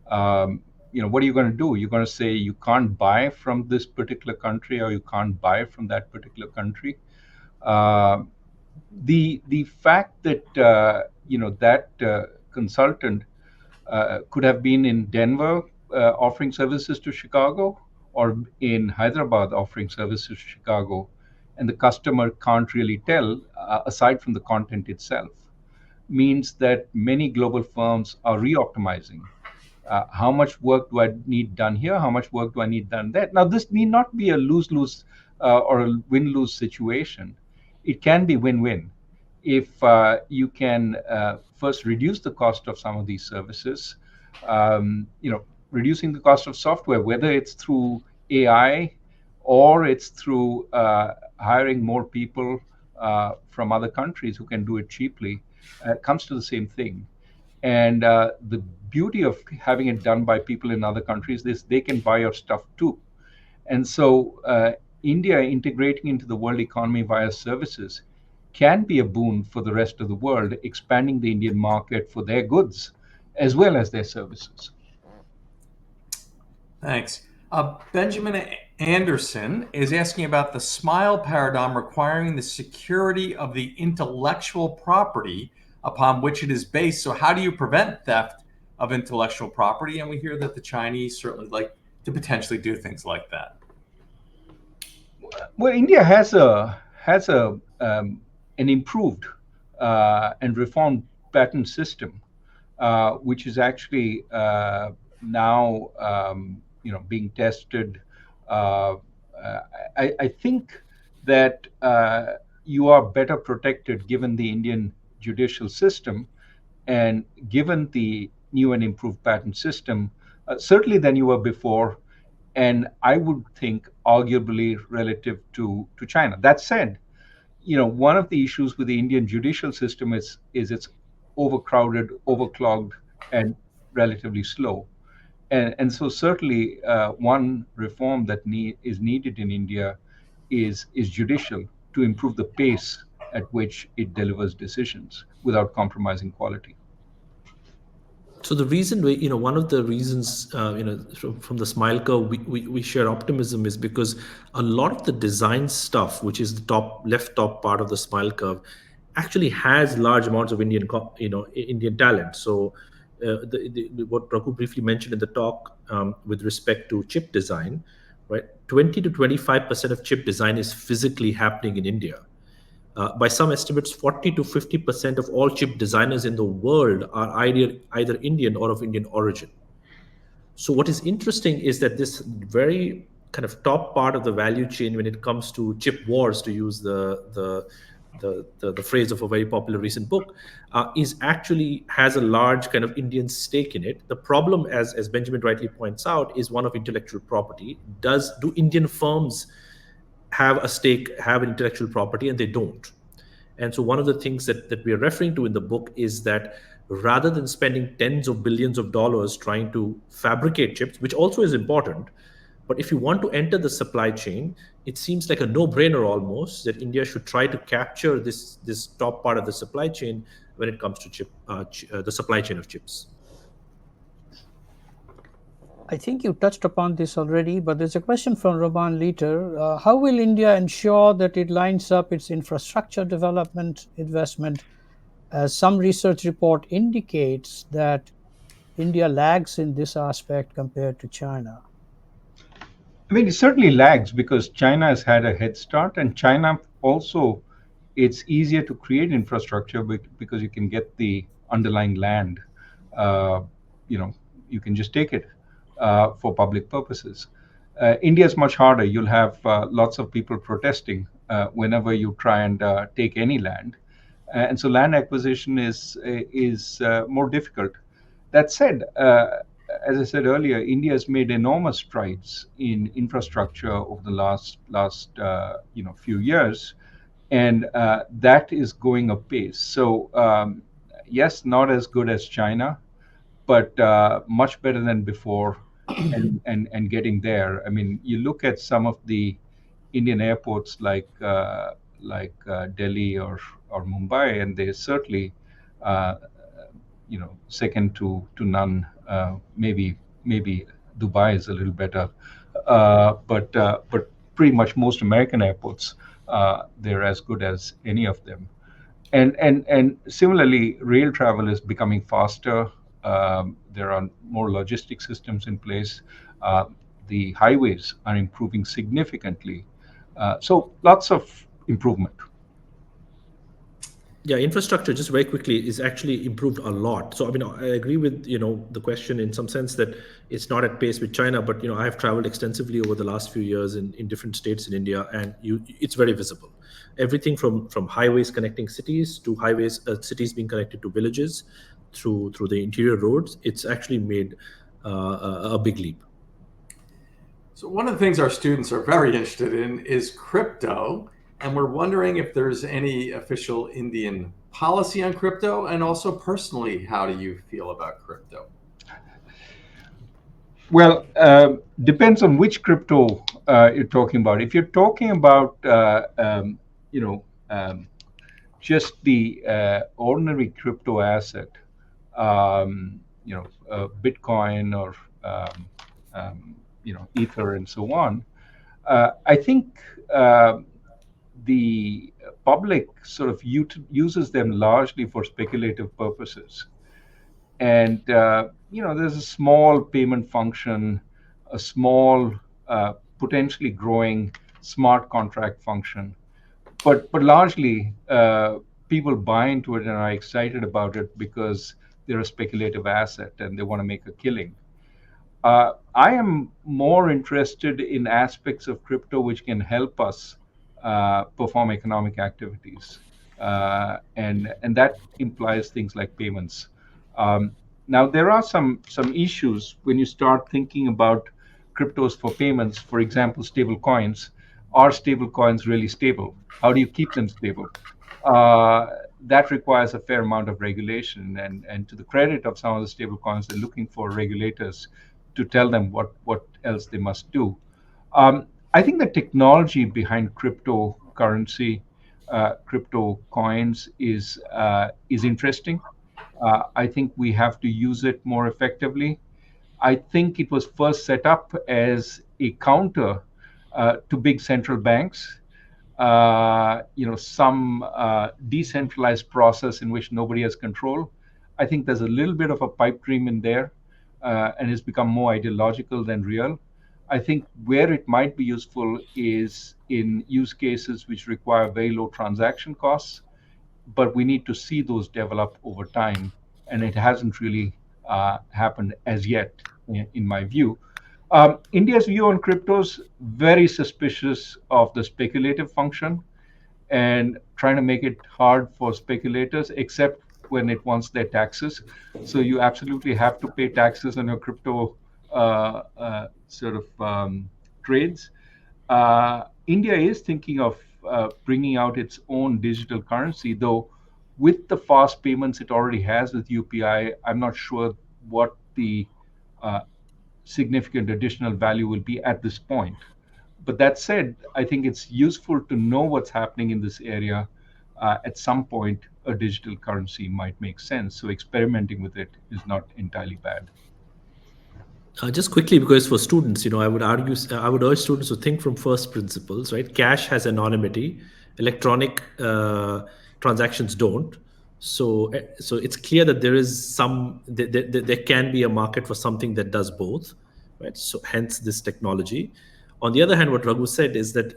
What are you going to do? You're going to say you can't buy from this particular country, or you can't buy from that particular country. The fact that that consultant could have been in Denver offering services to Chicago, or in Hyderabad offering services to Chicago, and the customer can't really tell, aside from the content itself, means that many global firms are re-optimizing. How much work do I need done here? How much work do I need done there? Now, this need not be a lose-lose or a win-lose situation. It can be win-win if you can first reduce the cost of some of these services. Reducing the cost of software, whether it's through AI or it's through hiring more people from other countries who can do it cheaply, comes to the same thing. And the beauty of having it done by people in other countries is they can buy your stuff too. And so India integrating into the world economy via services can be a boon for the rest of the world, expanding the Indian market for their goods as well as their services. Thanks. Benjamin Anderson is asking about the SMILE paradigm requiring the security of the intellectual property upon which it is based. So how do you prevent theft of intellectual property? And we hear that the Chinese certainly like to potentially do things like that. Well, India has an improved and reformed patent system. which is actually now being tested. I think that you are better protected given the Indian judicial system and given the new and improved patent system, certainly than you were before, and I would think arguably relative to China. That said, one of the issues with the Indian judicial system is it's overcrowded, overclogged, and relatively slow. And so certainly one reform that is needed in India is judicial to improve the pace at which it delivers decisions without compromising quality. So the reason one of the reasons, from the smile curve, we share optimism is because a lot of the design stuff, which is the left top part of the smile curve, actually has large amounts of Indian talent. So what Raghu briefly mentioned in the talk with respect to chip design, right? 20 to 25% of chip design is physically happening in India. By some estimates, 40 to 50% of all chip designers in the world are either Indian or of Indian origin. So what is interesting is that this very kind of top part of the value chain, when it comes to chip wars, to use the phrase of a very popular recent book, is actually has a large kind of Indian stake in it. The problem, as Benjamin rightly points out, is one of intellectual property. Do Indian firms have a stake, have intellectual property? And they don't. And so one of the things that we are referring to in the book is that rather than spending tens of billions of dollars trying to fabricate chips, which also is important, but if you want to enter the supply chain, it seems like a no-brainer almost that India should try to capture this top part of the supply chain when it comes to the supply chain of chips. I think you touched upon this already, but there's a question from Roman Leiter. How will India ensure that it lines up its infrastructure development investment, as some research report indicates that India lags in this aspect compared to China? I mean, it certainly lags because China has had a head start, and China also, it's easier to create infrastructure because you can get the underlying land. You can just take it for public purposes. India is much harder. You'll have lots of people protesting whenever you try and take any land, and so land acquisition is more difficult. That said, as I said earlier, India has made enormous strides in infrastructure over the last few years, and that is going apace. So yes, not as good as China, but much better than before, and getting there. I mean, you look at some of the Indian airports like Delhi or Mumbai, and they're certainly second to none. Maybe Dubai is a little better, but pretty much most American airports, they're as good as any of them. And similarly, rail travel is becoming faster. There are more logistic systems in place. The highways are improving significantly. So lots of improvement. Yeah, infrastructure, just very quickly, is actually improved a lot. So I mean, I agree with the question in some sense that it's not at pace with China, but I have traveled extensively over the last few years in different states in India, and it's very visible. Everything from highways connecting cities to cities being connected to villages through the interior roads, it's actually made a big leap. So one of the things our students are very interested in is crypto. And we're wondering if there's any official Indian policy on crypto, and also personally, how do you feel about crypto? Well, depends on which crypto you're talking about. If you're talking about, just the ordinary crypto asset, Bitcoin or Ether and so on, I think the public sort of uses them largely for speculative purposes. And, there's a small payment function, a small, potentially growing smart contract function. But largely, people buy into it and are excited about it because they're a speculative asset and they want to make a killing. I am more interested in aspects of crypto which can help us perform economic activities, and that implies things like payments. Now there are some issues when you start thinking about cryptos for payments. For example, stable coins. Are stable coins really stable? How do you keep them stable? That requires a fair amount of regulation, and to the credit of some of the stable coins, they're looking for regulators to tell them what else they must do. I think the technology behind cryptocurrency, crypto coins is interesting. I think we have to use it more effectively. I think it was first set up as a counter to big central banks. Some decentralized process in which nobody has control. I think there's a little bit of a pipe dream in there, and it's become more ideological than real. I think where it might be useful is in use cases which require very low transaction costs, but we need to see those develop over time, and it hasn't really happened as yet, in my view. India's view on cryptos, very suspicious of the speculative function and trying to make it hard for speculators, except when it wants their taxes. So you absolutely have to pay taxes on your crypto trades. India is thinking of bringing out its own digital currency, though with the fast payments it already has with UPI, I'm not sure what the significant additional value will be at this point. But that said, I think it's useful to know what's happening in this area. At some point, a digital currency might make sense. So experimenting with it is not entirely bad. Just quickly, because for students, I would urge students to think from first principles, right? Cash has anonymity, electronic transactions don't. So it's clear that there is there can be a market for something that does both, right? So hence this technology. On the other hand, what Raghu said is that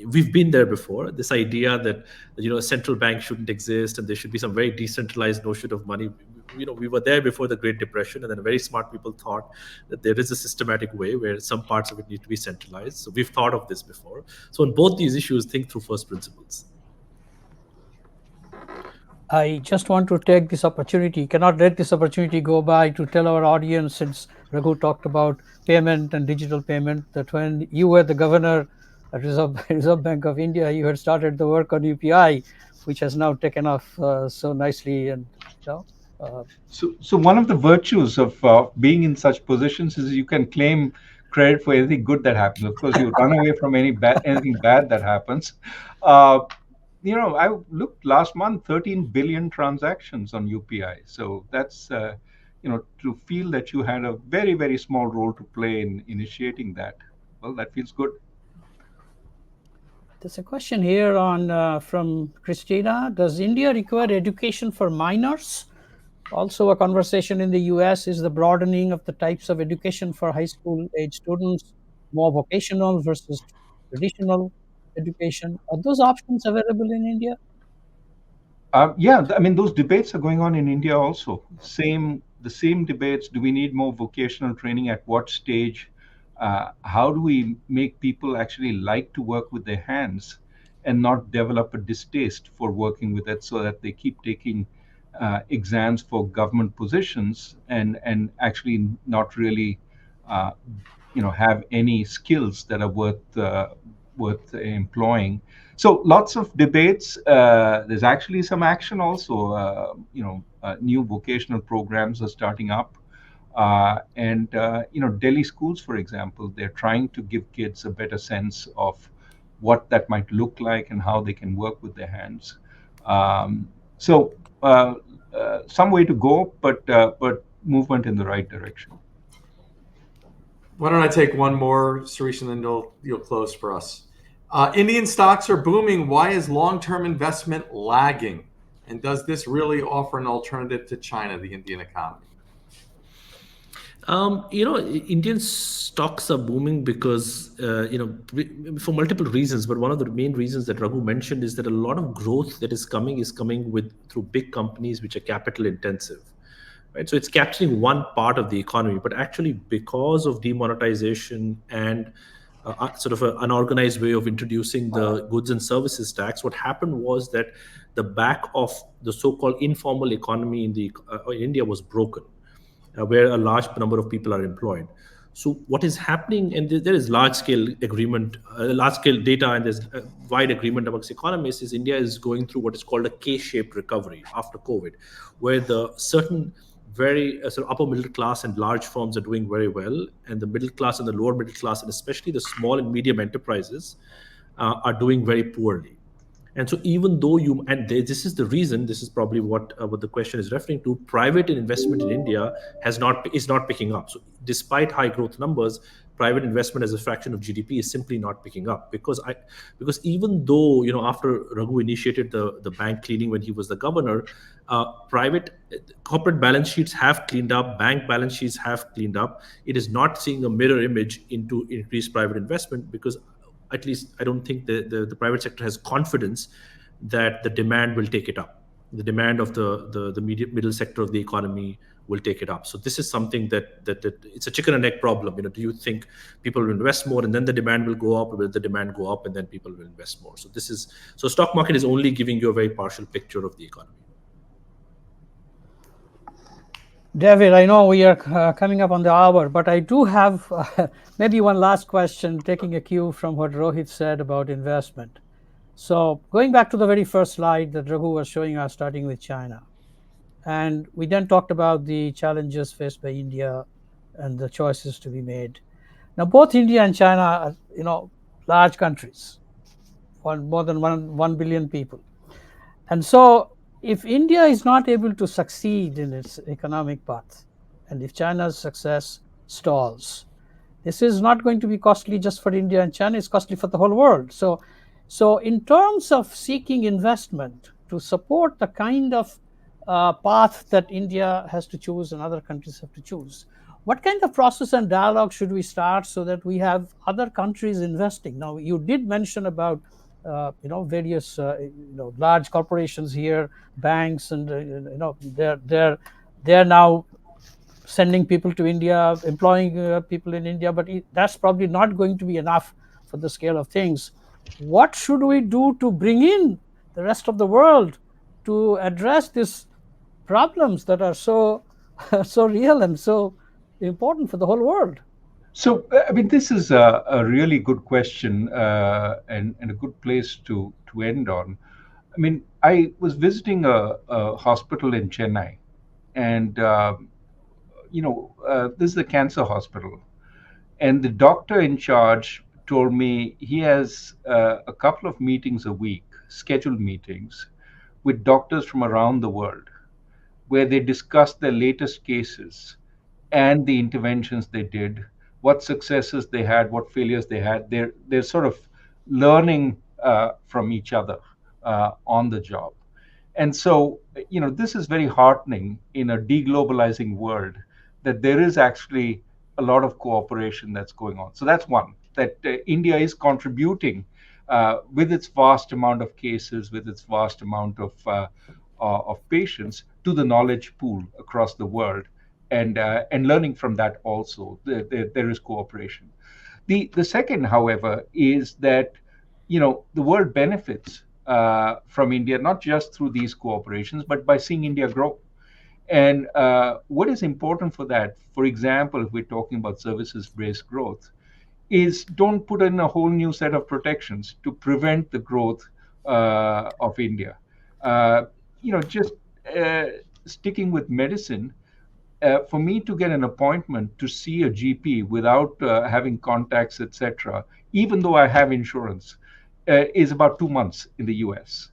we've been there before. This idea that a central bank shouldn't exist and there should be some very decentralized notion of money. We were there before the Great Depression, and then very smart people thought that there is a systematic way where some parts of it need to be centralized. So we've thought of this before. So on both these issues, think through first principles. I just want to take this opportunity, cannot let this opportunity go by, to tell our audience, since Raghu talked about payment and digital payment, that when you were the governor at Reserve Bank of India, you had started the work on UPI, which has now taken off so nicely. And So one of the virtues of being in such positions is you can claim credit for anything good that happens. Of course, you run away from anything bad that happens. I looked last month, 13 billion transactions on UPI. So that's, to feel that you had a very, very small role to play in initiating that, well, that feels good. There's a question here from Christina. Does India require education for minors? Also, a conversation in the US is the broadening of the types of education for high school age students, more vocational versus traditional education. Are those options available in India? Those debates are going on in India also. The same debates. Do we need more vocational training? At what stage? How do we make people actually like to work with their hands and not develop a distaste for working with it, so that they keep taking exams for government positions and actually not really have any skills that are worth employing. So lots of debates. There's actually some action also. New vocational programs are starting up. Delhi schools, for example, they're trying to give kids a better sense of what that might look like and how they can work with their hands. Some way to go, but movement in the right direction. Why don't I take one more, Suresh, and then you'll close for us. Indian stocks are booming. Why is long-term investment lagging? And does this really offer an alternative to China, the Indian economy? Indian stocks are booming because, for multiple reasons. But one of the main reasons that Raghu mentioned is that a lot of growth that is coming with through big companies which are capital intensive, right? So it's capturing one part of the economy, but actually because of demonetization and sort of an unorganized way of introducing the goods and services tax, what happened was that the back of the so-called informal economy in India was broken, where a large number of people are employed. So what is happening, and there is large-scale agreement, large-scale data, and there's wide agreement amongst economists, is India is going through what is called a K-shaped recovery after COVID, where the certain very sort of upper middle class and large firms are doing very well, and the middle class and the lower middle class, and especially the small and medium enterprises, are doing very poorly. And so even though this is the reason, this is probably what the question is referring to, private investment in India is not picking up. So despite high growth numbers, private investment as a fraction of GDP is simply not picking up, because even though, after Raghu initiated the bank cleaning when he was the governor, private corporate balance sheets have cleaned up, bank balance sheets have cleaned up. It is not seeing a mirror image into increased private investment, because at least I don't think the private sector has confidence that the demand will take it up. The demand of the middle sector of the economy will take it up. So this is something that it's a chicken and egg problem. Do you think people will invest more and then the demand will go up, or will the demand go up and then people will invest more? So stock market is only giving you a very partial picture of the economy. David, I know we are coming up on the hour, but I do have maybe one last question, taking a cue from what Rohit said about investment. So going back to the very first slide that Raghu was showing us, starting with China. And we then talked about the challenges faced by India and the choices to be made. Now, both India and China are, large countries, more than 1 billion people. And so if India is not able to succeed in its economic path, and if China's success stalls, this is not going to be costly just for India and China, it's costly for the whole world. So in terms of seeking investment to support the kind of path that India has to choose and other countries have to choose, what kind of process and dialogue should we start so that we have other countries investing? Now, you did mention about various large corporations here, banks, and they're now sending people to India, employing people in India, but that's probably not going to be enough for the scale of things. What should we do to bring in the rest of the world to address these problems that are so real and so important for the whole world? So, I mean, this is a really good question and a good place to end on. I mean, I was visiting a hospital in Chennai, and this is a cancer hospital, and the doctor in charge told me he has a couple of meetings a week, scheduled meetings, with doctors from around the world, where they discuss their latest cases and the interventions they did, what successes they had, what failures they had. They're sort of learning from each other on the job. And so, this is very heartening in a deglobalizing world, that there is actually a lot of cooperation that's going on. So that's one, that India is contributing with its vast amount of cases, with its vast amount of patients, to the knowledge pool across the world, and learning from that also. There is cooperation. The second, however, is that the world benefits from India, not just through these cooperations, but by seeing India grow. And what is important for that, for example, if we're talking about services-based growth, is don't put in a whole new set of protections to prevent the growth of India. Just sticking with medicine, for me to get an appointment to see a GP without having contacts, etc., even though I have insurance, is about 2 months in the US.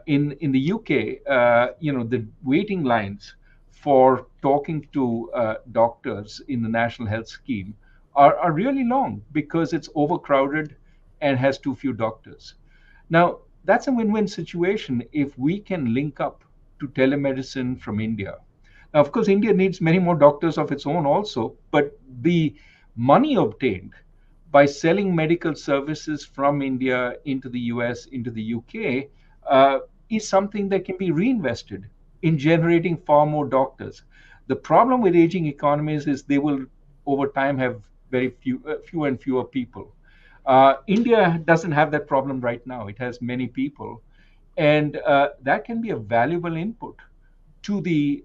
In the UK, the waiting lines for talking to doctors in the National Health Scheme are really long, because it's overcrowded and has too few doctors. Now, that's a win-win situation if we can link up to telemedicine from India. Of course, India needs many more doctors of its own also, but the money obtained by selling medical services from India into the US, into the UK, is something that can be reinvested in generating far more doctors. The problem with aging economies is they will, over time, have very fewer and fewer people. India doesn't have that problem right now. It has many people, and that can be a valuable input to the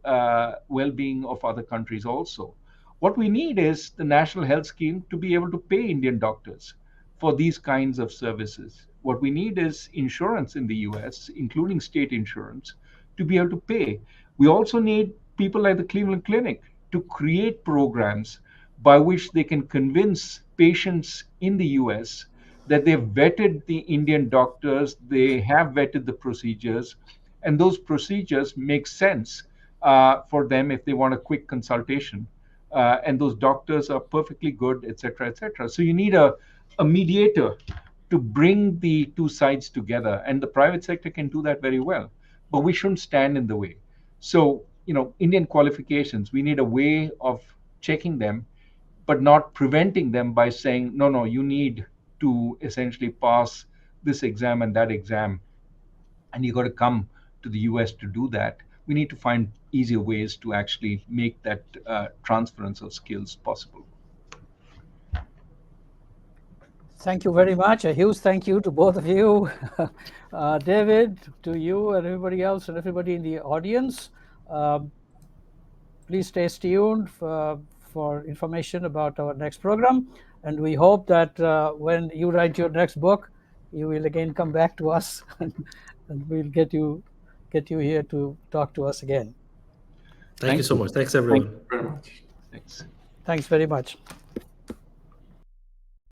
well-being of other countries also. What we need is the national health scheme to be able to pay Indian doctors for these kinds of services. What we need is insurance in the US, including state insurance, to be able to pay. We also need people like the Cleveland Clinic to create programs by which they can convince patients in the US that they've vetted the Indian doctors, they have vetted the procedures, and those procedures make sense for them if they want a quick consultation. And those doctors are perfectly good, et cetera, et cetera. So you need a mediator to bring the two sides together, and the private sector can do that very well. But we shouldn't stand in the way. So, Indian qualifications, we need a way of checking them, but not preventing them by saying, no, you need to essentially pass this exam and that exam, and you got to come to the US to do that. We need to find easier ways to actually make that transference of skills possible. Thank you very much. A huge thank you to both of you. David, to you and everybody else and everybody in the audience. Please stay tuned for information about our next program. And we hope that when you write your next book, you will again come back to us and we'll get you here to talk to us again. Thank you so much. Thanks, everyone. Thank you very much. Thanks. Thanks very much.